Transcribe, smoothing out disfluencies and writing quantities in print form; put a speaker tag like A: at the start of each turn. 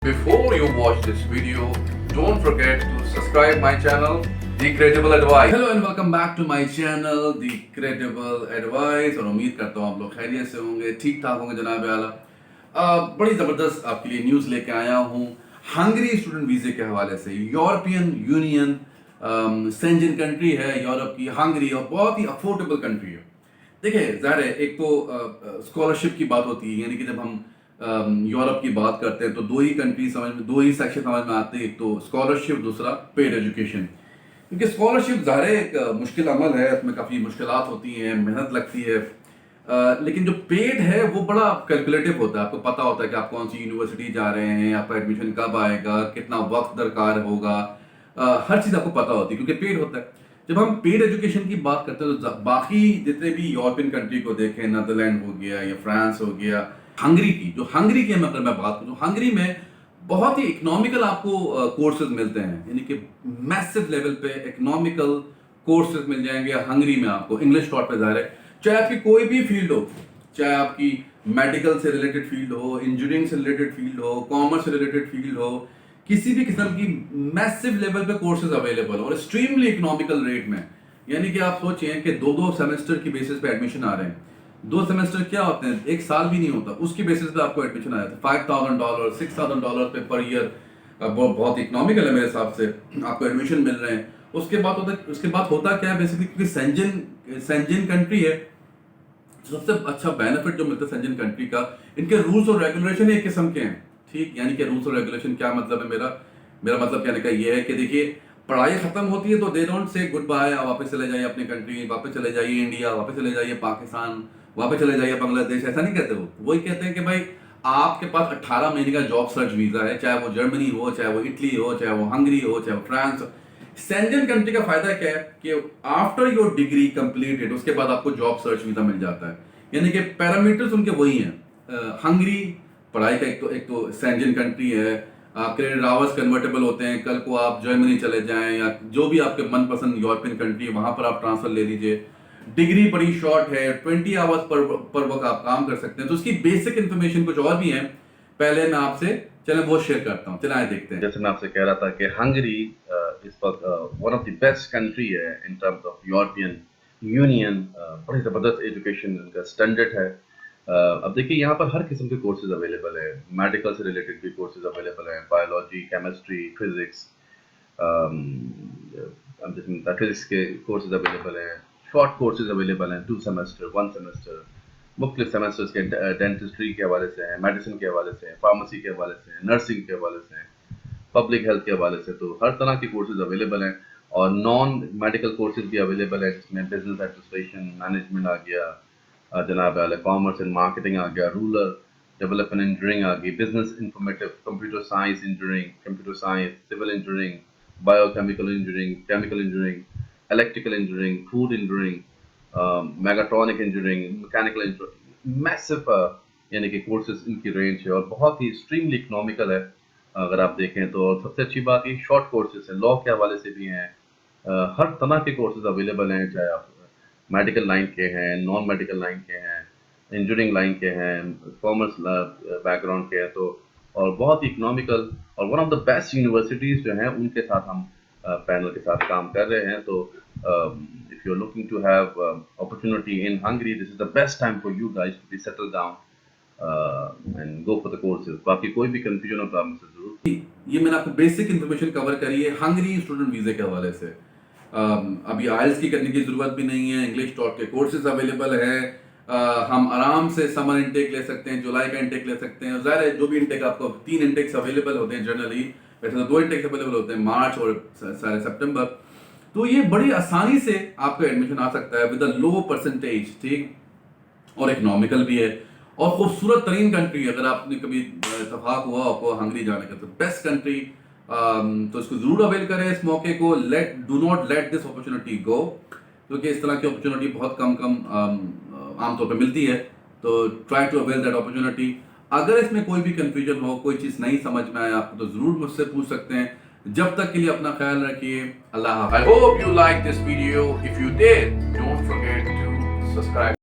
A: Before you watch this video, don't forget to subscribe my channel, The Credible Advice. Hello and welcome back to my channel, The Credible Advice. और उम्मीद करता हूँ आप लोग खैरियत से होंगे, ठीक ठाक होंगे जनाब आला। बड़ी ज़बरदस्त आपके लिए न्यूज़ लेके आया हूँ हंगरी स्टूडेंट वीज़े के हवाले से। यूरोपियन यूनियन सेंजन कंट्री है यूरोप की हंगरी, और बहुत ही अफोर्डेबल कंट्री है। देखिए ज़ाहिर है, एक तो स्कॉलरशिप की बात होती है, यानी कि जब हम यूरोप की बात करते हैं तो दो ही कंट्री समझ में, दो ही सेक्शन समझ में आते हैं, एक तो स्कॉलरशिप, दूसरा पेड एजुकेशन। क्योंकि स्कॉलरशिप ज़ाहिर है एक मुश्किल अमल है, उसमें काफ़ी मुश्किलात होती हैं, मेहनत लगती है, लेकिन जो पेड है वो बड़ा कैलकुलेटिव होता है। आपको पता होता है कि आप कौन सी यूनिवर्सिटी जा रहे हैं, आपका एडमिशन कब आएगा, कितना वक्त दरकार होगा, हर चीज़ आपको पता होती है क्योंकि पेड होता है। जब हम पेड एजुकेशन की बात करते हैं तो बाकी जितने भी यूरोपियन कंट्री को देखें, नीदरलैंड हो गया या फ्रांस हो गया, हंगरी की अगर मैं बात करूँ, हंगरी में बहुत ही इकोनॉमिकल आपको कोर्सेज मिलते हैं, यानी कि मैसिव लेवल पे इकोनॉमिकल कोर्सेज मिल जाएंगे हंगरी में आपको, इंग्लिश टॉट पे ज़ाहिर है। चाहे आपकी कोई भी फील्ड हो, चाहे आपकी मेडिकल से रिलेटेड फील्ड हो, इंजीनियरिंग से रिलेटेड फील्ड हो, कॉमर्स से रिलेटेड फील्ड हो, किसी भी किस्म की मैसिव लेवल पे कोर्सेज अवेलेबल और एक्सट्रीमली इकोनॉमिकल रेट में। यानी कि आप सोचें कि दो सेमेस्टर की बेसिस पे एडमिशन आ रहे हैं। 2 सेमेस्टर क्या होते हैं, एक साल भी नहीं होता, उसकी बेसिस पे आपको एडमिशन आ जाता है। $5,000 $6,000 पे पर ईयर, बहुत इकोनॉमिकल है मेरे हिसाब से, आपको एडमिशन मिल रहे हैं। उसके बाद होता क्या है बेसिकली, क्योंकि सेंजन कंट्री है, सबसे अच्छा बेनिफिट जो मिलता है सेंजन कंट्री का, इनके रूल्स और रेगुलेशन एक किस्म के हैं। ठीक, यानी कि रूल्स और रेगुलेशन क्या मतलब है, मेरा मतलब कहने का ये है कि देखिए, पढ़ाई खत्म होती है तो they don't say good bye, आप वापस चले जाइए अपनी कंट्री, वापस चले जाइए इंडिया, वापस चले जाइए पाकिस्तान, वापस चले जाइए बांग्लादेश, ऐसा नहीं कहते वो। वही कहते हैं कि भाई आपके पास 18 महीने का जॉब सर्च वीजा है, चाहे वो जर्मनी हो, चाहे वो इटली हो, चाहे वो हंगरी हो, चाहे वो फ्रांस हो। सेंजन कंट्री का फायदा क्या है कि आफ्टर योर डिग्री कंप्लीटेड, उसके बाद आपको जॉब सर्च वीजा मिल जाता है। यानी कि पैरामीटर्स उनके वही हैं। हंगरी पढ़ाई का एक तो सेंजन कंट्री है, क्रेडिट आवर्स कन्वर्टेबल होते हैं, कल को आप जर्मनी चले जाएं या जो भी आपके मनपसंद यूरोपियन कंट्री है वहां पर आप ट्रांसफर ले लीजिए। डिग्री बड़ी शॉर्ट है, 20 आवर्स पर वक्त आप काम कर सकते हैं। तो उसकी बेसिक इन्फॉर्मेशन कुछ और भी है, पहले मैं आपसे चलें वो शेयर करता हूँ, चलें आए देखते हैं। जैसे मैं आपसे कह रहा था कि हंगरी इस वक्त one of the best country है in terms of European Union. बड़ी ज़बरदस्त एजुकेशन का स्टैंडर्ड है। अब देखिए यहाँ पर हर किस्म के कोर्सेज अवेलेबल है, मेडिकल से रिलेटेड भी कोर्सेज अवेलेबल हैं, बायोलॉजी, केमिस्ट्री, फिजिक्स, फिजिक्स के कोर्सेज अवेलेबल हैं, शॉर्ट कोर्सेज अवेलेबल हैं, 2 सेमेस्टर, 1 सेमेस्टर, मुख्तलिफ सेमेस्टर्स के डेंटिस्ट्री के हवाले से हैं, मेडिसिन के हवाले से हैं, फार्मेसी के हवाले से हैं, नर्सिंग के हवाले से हैं, पब्लिक हेल्थ के हवाले से। तो हर तरह के कोर्सेज अवेलेबल हैं और नॉन मेडिकल कोर्सेज भी अवेलेबल है, जिसमें बिजनेस एडमिनिस्ट्रेशन, मैनेजमेंट आ गया, जनाब आला कॉमर्स एंड मार्केटिंग आ गया, रूरल डेवलपमेंट इंजीनियरिंग आ गई, business informative, computer science engineering, computer science, civil engineering, biochemical engineering, chemical engineering, electrical engineering, food engineering, mechatronic engineering, mechanical engineering, massive यानी कि courses इनकी range है और बहुत ही एक्सट्रीमली इकोनॉमिकल है अगर आप देखें तो। सबसे अच्छी बात ये शॉर्ट कोर्सेज है, लॉ के हवाले से भी हैं, हर तरह के कोर्सेज अवेलेबल हैं, चाहे आप मेडिकल लाइन के हैं, नॉन मेडिकल लाइन के हैं, इंजीनियरिंग लाइन के हैं, कॉमर्स बैकग्राउंड के हैं, तो और बहुत ही इकोनॉमिकल और one of the best universities जो हैं उनके साथ हम पैनल के साथ काम कर रहे हैं। तो if you are looking to have opportunity in Hungary, this is the best time for you guys to be settle down and go for the courses. बाकी कोई भी कंफ्यूजन हो तो आप मुझसे जरूर। ये मैंने आपको बेसिक इन्फॉर्मेशन कवर करी है हंगरी स्टूडेंट वीज़े के हवाले से। अभी आइल्स की करने की ज़रूरत भी नहीं है, इंग्लिश टॉट के कोर्सेज अवेलेबल है, हम आराम से समर इनटेक ले सकते हैं, जुलाई का इनटेक ले सकते हैं। ज़ाहिर है जो भी इनटेक आपको 3 इनटेक्स अवेलेबल होते हैं जनरली, वैसे तो 2 इनटेक्स अवेलेबल होते हैं, मार्च और सारे सितंबर। तो ये बड़ी आसानी से आपका एडमिशन आ सकता है विद अ लो परसेंटेज, ठीक, और इकोनॉमिकल भी है और खूबसूरत तरीन कंट्री। अगर आपने कभी इत्तेफाक हुआ आपको हंगरी जाने का तो बेस्ट कंट्री, तो इसको जरूर अवेल करें इस मौके को। Do not let this opportunity go, क्योंकि इस तरह की अपॉर्चुनिटी बहुत कम आमतौर पे मिलती है। तो try to avail that opportunity. अगर इसमें कोई भी कंफ्यूजन हो, कोई चीज़ नहीं समझ में आए आपको, तो ज़रूर मुझसे पूछ सकते हैं। जब तक के लिए अपना ख्याल रखिए। अल्लाह हाफ़िज़। I hope you like this video. If you did, don't forget to subscribe